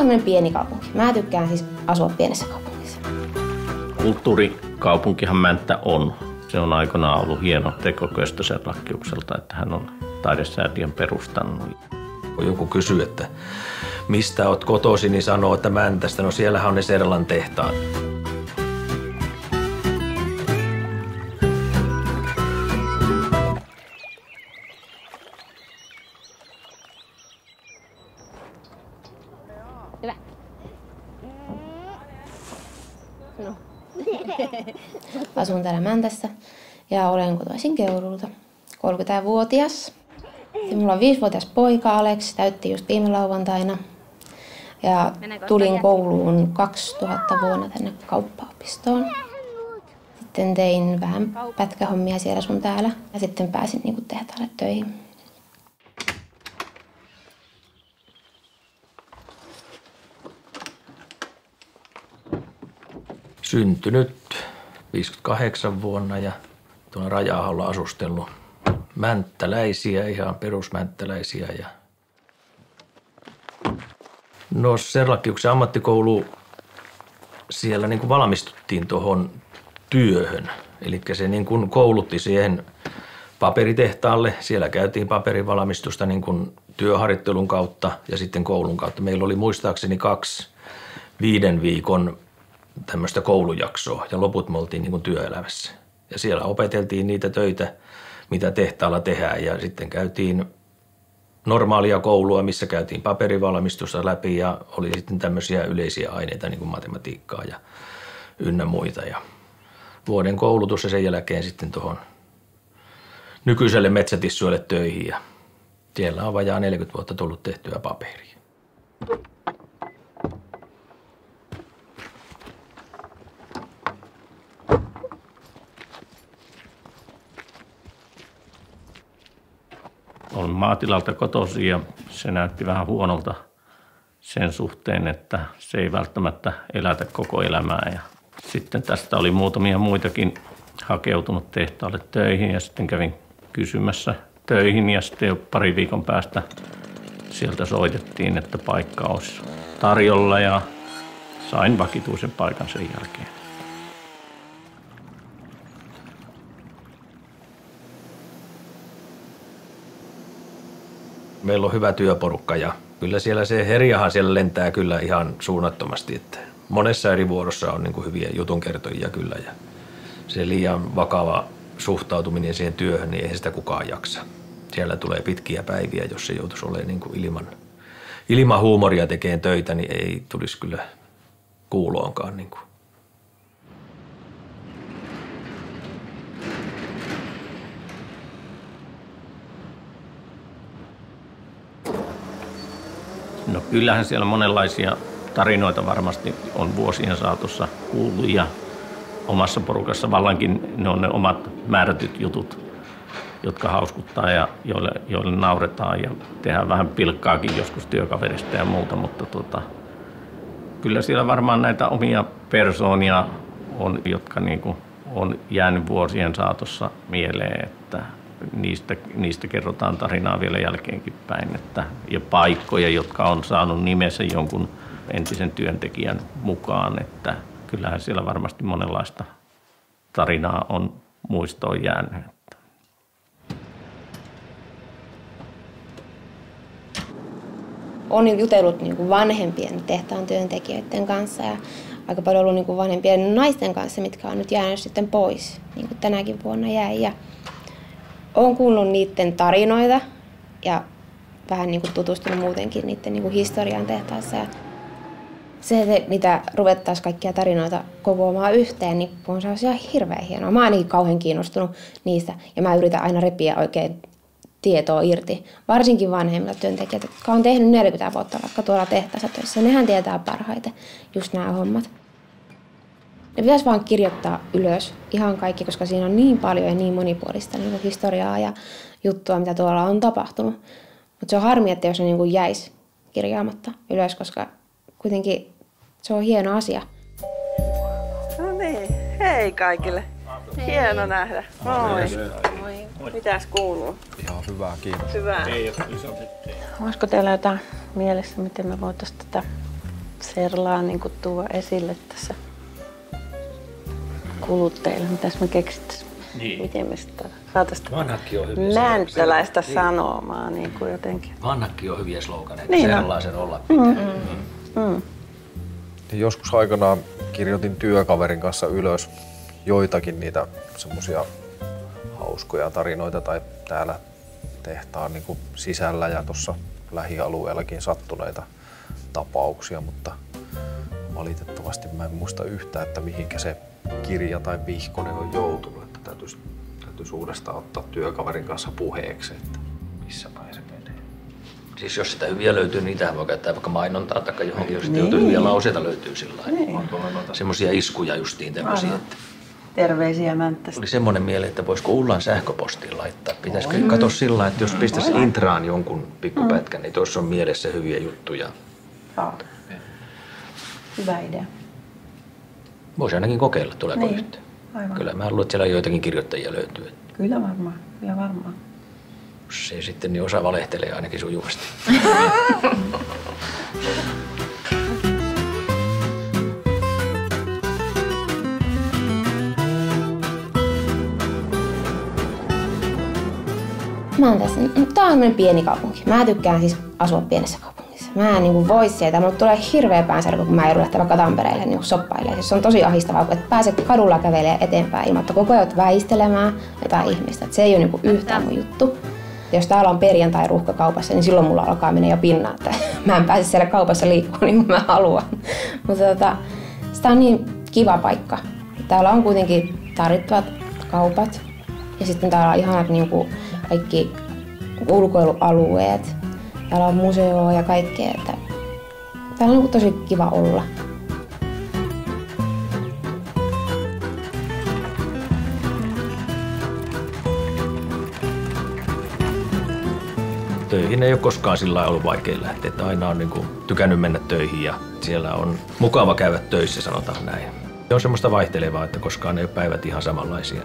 semmoinen pieni kaupunki. Mä tykkään siis asua pienessä kaupungissa. Kulttuurikaupunkihan Mänttä on. Se on aikanaan ollut hieno teko Köstösen-Lakkiukselta, että hän on taidesäätiön perustanut. Kun joku kysyy, että mistä oot kotosi, niin sanoo, että Mäntästä. No siellähän on ne Serlan tehtaat. Hyvä. No. Asun täällä Mäntässä ja olen kotoisin Keurulta. 30-vuotias. Ja mulla on 5-vuotias poika Aleksi, täytti just viime lauantaina. Ja tulin kouluun 2000 vuonna tänne kauppaopistoon. Sitten tein vähän pätkähommia siellä sun täällä ja sitten pääsin niinku tehtaalle töihin. Syntynyt 58 vuonna ja tuolla Raja-aholla asustellut mänttäläisiä, ihan perusmänttäläisiä. No Serlakkiuksen ammattikoulu, siellä niin kuin valmistuttiin tuohon työhön. Eli se niin kuin koulutti siihen paperitehtaalle. Siellä käytiin paperivalmistusta niin kuin työharjoittelun kautta ja sitten koulun kautta. Meillä oli muistaakseni 2 5 viikon tämmöistä koulujaksoa ja loput me oltiin niin kuin työelämässä. Ja siellä opeteltiin niitä töitä, mitä tehtaalla tehdään ja sitten käytiin normaalia koulua, missä käytiin paperivalmistusta läpi ja oli sitten tämmöisiä yleisiä aineita niin kuin matematiikkaa ja ynnä muita. Ja vuoden koulutus ja sen jälkeen sitten tuohon nykyiselle metsätissuille töihin ja siellä on vajaa 40 vuotta tullut tehtyä paperia. Olen maatilalta kotoisin ja se näytti vähän huonolta sen suhteen, että se ei välttämättä elätä koko elämää. Ja sitten tästä oli muutamia muitakin hakeutunut tehtaalle töihin ja sitten kävin kysymässä töihin ja sitten jo 2 viikon päästä sieltä soitettiin, että paikka olisi tarjolla ja sain vakituisen paikan sen jälkeen. Meillä on hyvä työporukka ja kyllä siellä se herjahan siellä lentää kyllä ihan suunnattomasti. Että monessa eri vuorossa on niin kuin hyviä jutunkertojia kyllä ja se liian vakava suhtautuminen siihen työhön, niin ei sitä kukaan jaksa. Siellä tulee pitkiä päiviä, jos se joutuisi olemaan niin kuin ilman huumoria tekemään töitä, niin ei tulisi kyllä kuuloonkaan. Niin kuin. No kyllähän siellä monenlaisia tarinoita varmasti on vuosien saatossa kuullut ja omassa porukassa vallankin ne on ne omat määrätyt jutut, jotka hauskuttaa ja joille nauretaan ja tehdään vähän pilkkaakin joskus työkaverista ja muuta, mutta kyllä siellä varmaan näitä omia persoonia on, jotka niinku on jäänyt vuosien saatossa mieleen, että niistä kerrotaan tarinaa vielä jälkeenkin päin. Ja paikkoja, jotka on saanut nimensä jonkun entisen työntekijän mukaan. Että kyllähän siellä varmasti monenlaista tarinaa on muistoon jäänyt. Olen jutellut niin kuin vanhempien tehtaan työntekijöiden kanssa ja aika paljon ollut niin kuin vanhempien naisten kanssa, mitkä on nyt jäänyt sitten pois, niin kuin tänäkin vuonna jäi. Ja olen kuullut niiden tarinoita ja vähän niin kuin tutustunut muutenkin niiden niin kuin historiaan tehtaassa. Ja se, että mitä ruvettaisiin kaikkia tarinoita kokoamaan yhteen, niin on se ihan hirveän hienoa. Mä oon ainakin kauhean kiinnostunut niistä ja mä yritän aina repiä oikein tietoa irti. Varsinkin vanhemmilla työntekijät, jotka on tehnyt 40 vuotta vaikka tuolla tehtaassa töissä. Nehän tietää parhaiten just nämä hommat. Ne pitäisi vaan kirjoittaa ylös ihan kaikki, koska siinä on niin paljon ja niin monipuolista niin kuin historiaa ja juttua, mitä tuolla on tapahtunut. Mutta se on harmi, että jos ne niin kuin jäisi kirjaamatta ylös, koska kuitenkin se on hieno asia. No niin, hei kaikille. Hei. Hieno nähdä. Moi. Moi. Mitäs kuuluu? Ihan hyvää, kiitos. Hyvää. Olisiko teillä jotain mielessä, miten me voitaisiin tätä Serlaa niin kuin tuo esille tässä kuluttajille. Mitäs me keksittäisiin? Niin. Miten me sitä saataisiin mänttäläistä sanomaa niin kuin jotenkin. Vanhatkin on hyviä sloganeita, niin sellaisen olla pitää. Joskus aikanaan kirjoitin työkaverin kanssa ylös joitakin niitä semmoisia hauskoja tarinoita tai täällä tehtaan niin kuin sisällä ja tuossa lähialueellakin sattuneita tapauksia, mutta valitettavasti mä en muista yhtään, että mihinkä se kirja tai vihkonen on joutunut. Että täytyisi uudestaan ottaa työkaverin kanssa puheeksi, että missä päin se menee. Siis jos sitä hyviä löytyy, niin niitähän voi käyttää vaikka mainontaa tai johonkin, jos niin. Hyviä lauseita löytyy sillä lailla. Niin. Semmoisia iskuja justiin tämmöisiä. Terveisiä Mänttästä. Oli semmoinen mieli, että voisiko Ullan sähköpostiin laittaa. Pitäisikö katsoa sillä lailla, että jos pistäisi intraan jonkun pikkupätkän, niin tuossa on mielessä hyviä juttuja. Hyvä idea. Voisi ainakin kokeilla, tuleeko yhteen. Aivan. Kyllä mä luulen, että siellä joitakin kirjoittajia löytyy. Kyllä varmaan. Jos ei sitten, niin osa valehtelee ainakin sujuvasti. Mä oon tässä. Tää on semmonen pieni kaupunki. Mä tykkään siis asua pienessä kaupungissa. Mä en niin voi sieltä. Mulle tulee hirveä päänsärky, kun mä joudun lähteä vaikka Tampereelle niin shoppailemaan. Se on tosi ahdistavaa, että pääset kadulla kävelee eteenpäin ilman, että koko ajan väistelemään jotain ihmistä. Et se ei ole niin yhtään mun juttu. Jos täällä on perjantai ruuhka kaupassa, niin silloin mulla alkaa mennä jo pinnaa, että mä en pääse siellä kaupassa liikkumaan niin kuin mä haluan. Mutta sitä on niin kiva paikka. Täällä on kuitenkin tarvittavat kaupat ja sitten täällä on ihanat niin kuin kaikki ulkoilualueet. Täällä on museo ja kaikkea. Että täällä on niin tosi kiva olla. Töihin ei ole koskaan sillä ollut vaikea lähteä, että aina on niin kuin tykännyt mennä töihin ja siellä on mukava käydä töissä, sanotaan näin. Se on semmoista vaihtelevaa, että koskaan ei ole päivät ihan samanlaisia.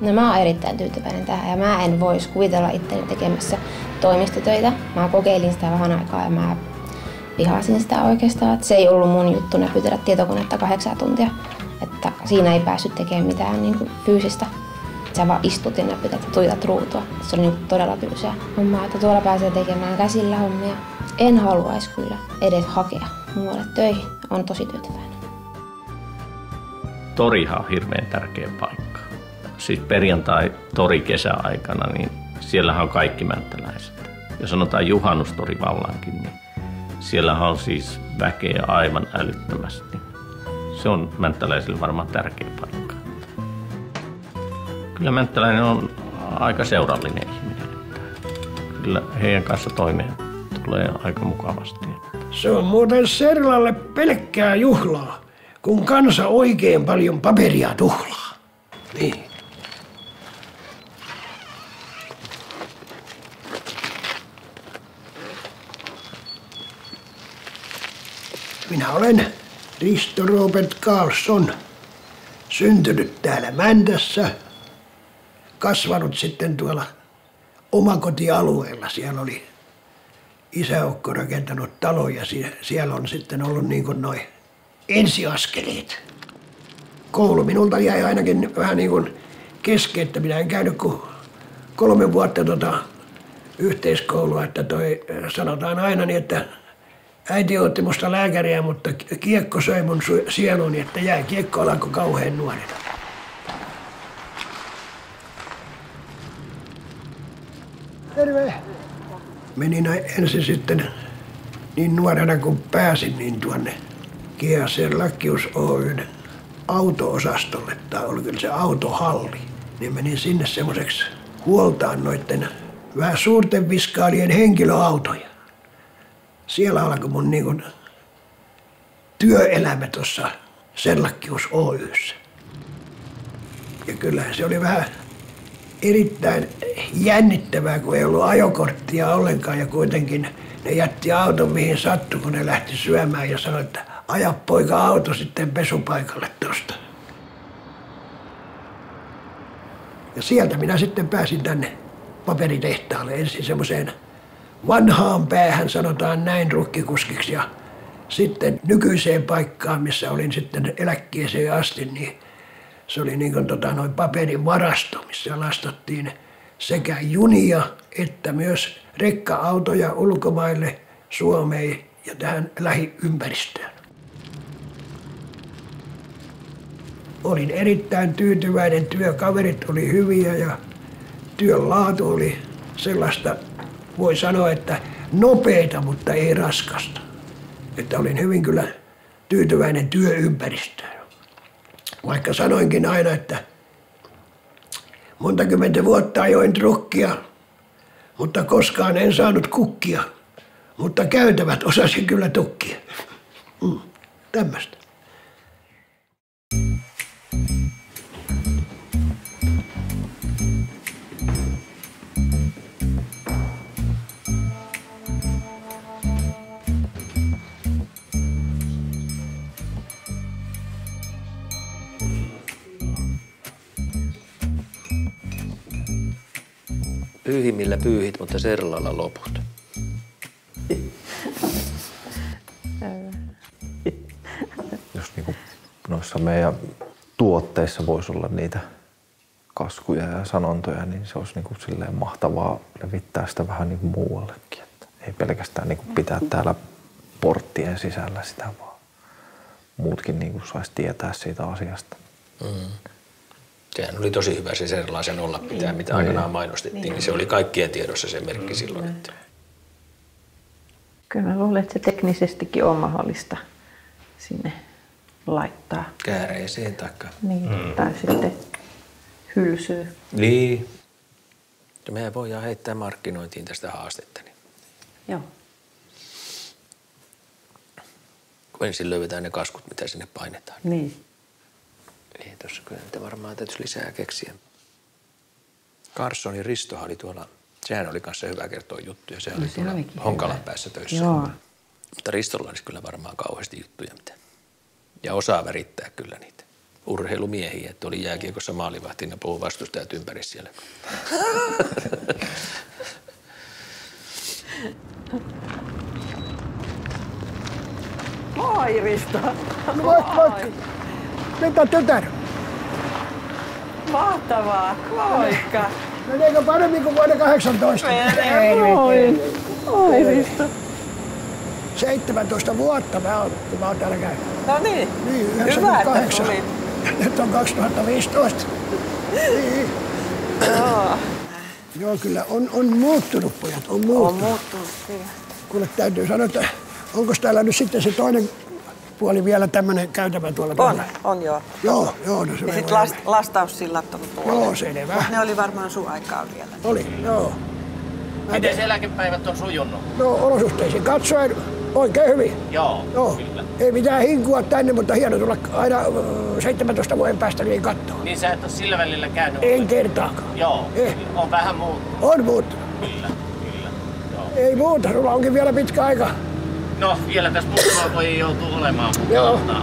No mä oon erittäin tyytyväinen tähän ja mä en vois kuvitella itteni tekemässä toimistotöitä. Mä kokeilin sitä vähän aikaa ja mä vihasin sitä oikeastaan. Että se ei ollut mun juttu näpytellä tietokonetta 8 tuntia. Että siinä ei päässyt tekemään mitään niin kuin fyysistä. Sä vaan istut ja näpytät ja tuijotat ruutua. Se oli niin todella tylsää hommaa, että tuolla pääsee tekemään käsillä hommia. En haluaisi kyllä edes hakea muualle töihin. On tosi tyytyväinen. Torihan on hirveän tärkeä paikka. Siis perjantai-tori kesäaikana, niin siellähän on kaikki mänttäläiset. Jos sanotaan juhannustori vallankin, niin siellähän on siis väkeä aivan älyttömästi. Se on mänttäläisille varmaan tärkeä paikka. Kyllä mänttäläinen on aika seurallinen ihminen. Kyllä heidän kanssa toimeen tulee aika mukavasti. Se on muuten Serlalle pelkkää juhlaa, kun kansa oikein paljon paperia tuhlaa. Niin. Minä olen Risto Robert Karlsson, syntynyt täällä Mäntässä, kasvanut sitten tuolla omakotialueella. Siellä oli isäukko rakentanut talo ja siellä on sitten ollut niin kuin noi ensiaskeleet. Koulu minulta jäi ainakin vähän niin kuin kesken, että minä en käynyt kuin 3 vuotta yhteiskoulua, että sanotaan aina niin, että äiti otti musta lääkäriä, mutta kiekko söi mun sieluni, että jääkiekko alkoi kauhean nuorena. Terve! Menin ensin sitten niin nuorena kun pääsin niin tuonne Kia Serlakius Oyn auto-osastolle, tai oli kyllä se autohalli. Niin menin sinne semmoiseksi huoltaan noitten vähän suurten viskaalien henkilöautoja. Siellä alkoi mun niin kuin työelämä tuossa Serlakius Oy:ssä. Ja kyllähän se oli vähän erittäin jännittävää, kun ei ollut ajokorttia ollenkaan ja kuitenkin ne jätti auton mihin sattui, kun ne lähti syömään ja sanoi, että aja poika auto sitten pesupaikalle tuosta. Ja sieltä minä sitten pääsin tänne paperitehtaalle ensin semmoiseen vanhaan päähän, sanotaan näin, rukkikuskiksi ja sitten nykyiseen paikkaan, missä olin sitten eläkkeeseen asti, niin se oli niin kuin paperin varasto, missä lastattiin sekä junia että myös rekka-autoja ulkomaille, Suomeen ja tähän lähiympäristöön. Olin erittäin tyytyväinen, työkaverit oli hyviä ja työn laatu oli sellaista, voi sanoa, että nopeita, mutta ei raskasta. Että olin hyvin kyllä tyytyväinen työympäristöön. Vaikka sanoinkin aina, että monta kymmentä vuotta ajoin trukkia, mutta koskaan en saanut kukkia. Mutta käytävät osasin kyllä tukkia. Tämmöistä. Pyyhimmillä pyyhit, mutta serlalla loput. Jos niinku noissa meidän tuotteissa voisi olla niitä kaskuja ja sanontoja, niin se olisi niinku silleen mahtavaa levittää sitä vähän niinku muuallekin. Että ei pelkästään niinku pitää täällä porttien sisällä sitä, vaan muutkin niinku saisi tietää siitä asiasta. Sehän oli tosi hyvä se serlaisen olla pitää, mitä aikanaan mainostettiin, niin se oli kaikkien tiedossa se merkki silloin. Että... Kyllä mä luulen, että se teknisestikin on mahdollista sinne laittaa. Kääreeseen taikka. Niin, tai sitten hylsyy. Niin. Ja mehän voidaan heittää markkinointiin tästä haastetta. Niin. Joo. Kun ensin löydetään ne kaskut, mitä sinne painetaan. Niin. Niin, tuossa kyllä niitä varmaan täytyisi lisää keksiä. Carssonin Ristohan oli tuolla, sehän oli kanssa hyvä kertoa juttuja. Se oli tuolla Honkalan päässä töissä. Joo. Mutta Ristolla olisi kyllä varmaan kauheasti juttuja. Mitä. Ja osaa värittää kyllä niitä urheilumiehiä, että oli jääkiekossa maalivahtina puhuu vastustajat ympäri siellä. Moi Risto! No moikka! Mitä tytär? Mahtavaa! Moikka! Meneekö paremmin kuin vuonna 18? Oi Risto! 17 vuotta kun mä oon täällä käynyt. No niin, Niin, hyvä, että 98. tuli. Nyt on 2015. Niin. Joo, kyllä on muuttunut, pojat, on muuttunut. On muuttunut, kyllä. Kuule, täytyy sanoa, että onko täällä nyt sitten se toinen puoli vielä tämmöinen käytävä tuolla? On joo. Joo, no se Ja sitten lastaussillat on tuolla. Joo, selvä. Ne oli varmaan sun aikaa vielä. Oli, joo. Miten eläkepäivät on sujunut? No, olosuhteisiin katsoen oikein hyvin. Joo, Joo. kyllä. Ei mitään hinkua tänne, mutta hieno tulla aina 17 vuoden päästä niin katsoa. Niin sä et ole sillä välillä käynyt? En kertaakaan. Joo, on vähän muuttunut. On muuttunut. Kyllä, joo. Ei muuta, sulla onkin vielä pitkä aika. No, vielä tässä muutama voi joutua olemaan, Joo. mutta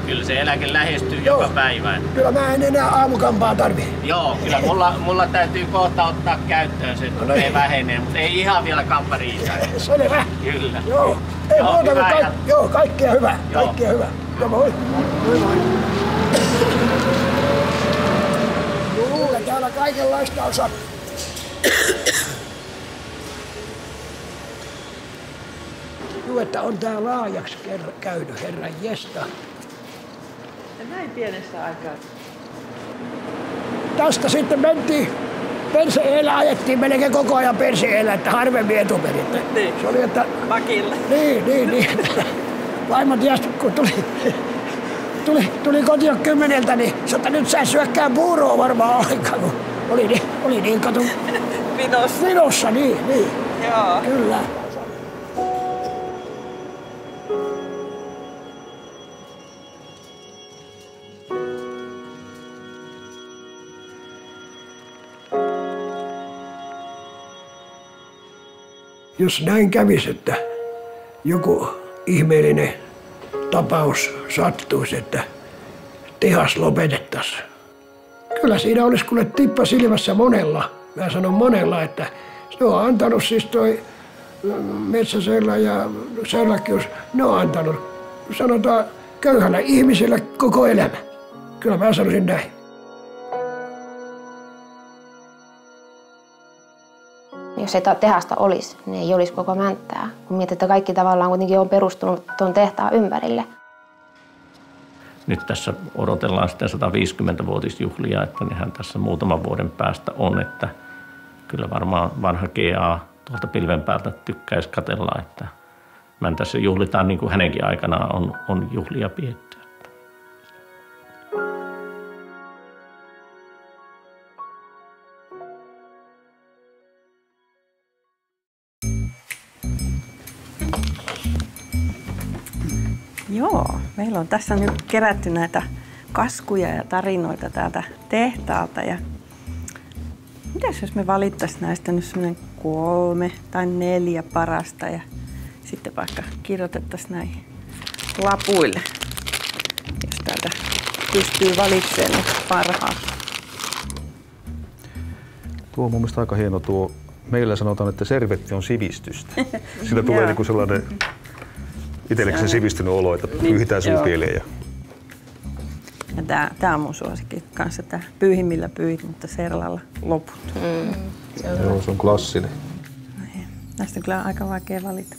kyllä se eläke lähestyy joka päivä. Kyllä mä en enää aamukampaa tarvi. Joo, kyllä mulla täytyy kohta ottaa käyttöön se, että ne vähenee, mutta ei ihan vielä kamppa riitä. Selvä. Kyllä. Joo. Ei Joo, muuta hyvä kuin ja- joo, kaikkea hyvää. Joo. Kaikkea hyvää. Joo, moi. Moi moi. Joo, täällä kaikenlaista on sattunut. Joo, että on tää laajaksi käynyt, herran jesta. Ja näin pienessä aikaa. Tästä sitten mentiin, perse-eellä ajettiin melkein koko ajan perse-eellä, että harvemmin etuperit. Niin. Se oli, että Makille. Niin. Vaimo ties, kun tuli kotiin 10, niin sanoi, että nyt sä syökkää puuroa varmaan aikaa, kun oli niin katu vinossa, niin. Joo. Kyllä. Jos näin kävisi, että joku ihmeellinen tapaus sattuisi, että tehas lopetettaisiin. Kyllä siinä olisi kuule tippa silmässä monella. Mä sanon monella, että se on antanut siis toi Metsäsellä ja Särläkkius, ne on antanut, sanotaan, köyhälle ihmiselle koko elämä. Kyllä mä sanoisin näin. Jos ei tehasta olisi, niin ei olisi koko Mänttää. Kun mietit, että kaikki tavallaan kuitenkin on perustunut tuon tehtaan ympärille. Nyt tässä odotellaan sitten 150-vuotisjuhlia, että nehän tässä muutaman vuoden päästä on, että kyllä varmaan vanha GA tuolta pilven päältä tykkäisi katsella, että Mäntässä juhlitaan niin kuin hänenkin aikanaan on juhlia pietty. Joo, meillä on tässä nyt kerätty näitä kaskuja ja tarinoita täältä tehtaalta. Ja mitäs jos me valittaisiin näistä nyt semmoinen 3 tai 4 parasta ja sitten vaikka kirjoitettaisiin näihin lapuille, jos täältä pystyy valitsemaan ne parhaat. Tuo on mun mielestä aika hieno tuo. Meillä sanotaan, että servetti on sivistystä. Siitä tulee niinku sellainen itsellekin sivistynyt olo, että pyyhitään suupieleen. Ja tää on mun suosikki kanssa, tää pyyhimmillä pyyhit, mutta serlalla loput. Joo, se on klassinen. Näistä on kyllä aika vaikea valita.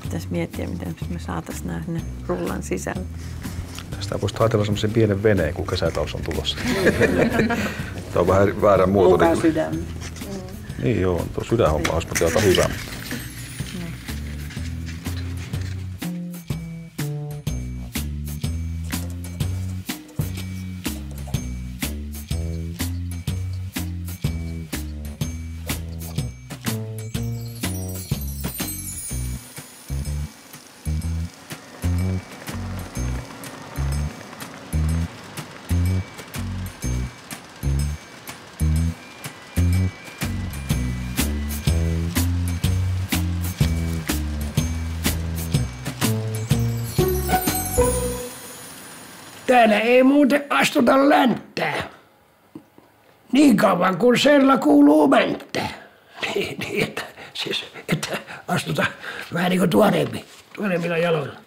Pitäisi miettiä, miten me saataisiin nää sinne rullan sisälle. Tästä voisi ajatella semmoisen pienen veneen, kun kesätaus on tulossa. Tämä on vähän väärän muoto. Mukaan sydämi. Niin joo, tuo sydänhomma olisi aika hyvä. Täällä ei muuten astuta länttää. Niin kauan kuin sella kuuluu Mänttää. Niin, että astuta vähän niin kuin tuoreemmilla jaloilla.